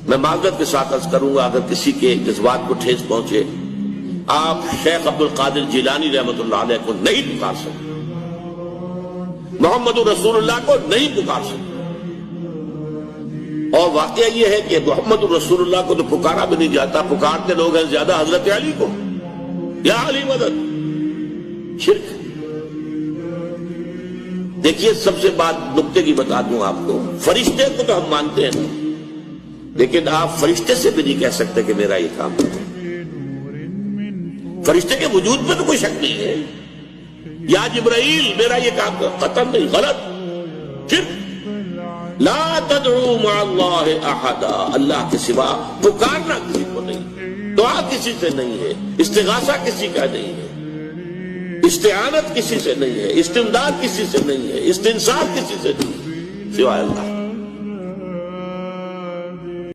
میں معذرت کے ساتھ عرض کروں گا اگر کسی کے جذبات کو ٹھیس پہنچے، آپ شیخ عبد القادر جیلانی رحمۃ اللہ علیہ کو نہیں پکار سکتے، محمد رسول اللہ کو نہیں پکار سکتے، اور واقعہ یہ ہے کہ محمد رسول اللہ کو تو پکارا بھی نہیں جاتا، پکارتے لوگ ہیں زیادہ حضرت علی کو، یا علی مدد، شرک۔ دیکھیے سب سے بات نکتے کی بتا دوں آپ کو، فرشتے کو تو ہم مانتے ہیں، لیکن آپ فرشتے سے بھی نہیں کہہ سکتے کہ میرا یہ کام کرو۔ فرشتے کے وجود میں تو کوئی شک نہیں ہے، یا جبرائیل میرا یہ کام کرو، قطعاً نہیں، غلط، شرک۔ لا تدعو مع اللہ احدا، اللہ کے سوا پکارنا کسی کو نہیں، دعا کسی سے نہیں ہے، استغاثہ کسی کا نہیں ہے، استعانت کسی سے نہیں ہے، استمداد کسی سے نہیں ہے، استنصار کسی سے نہیں ہے، سوائے اللہ۔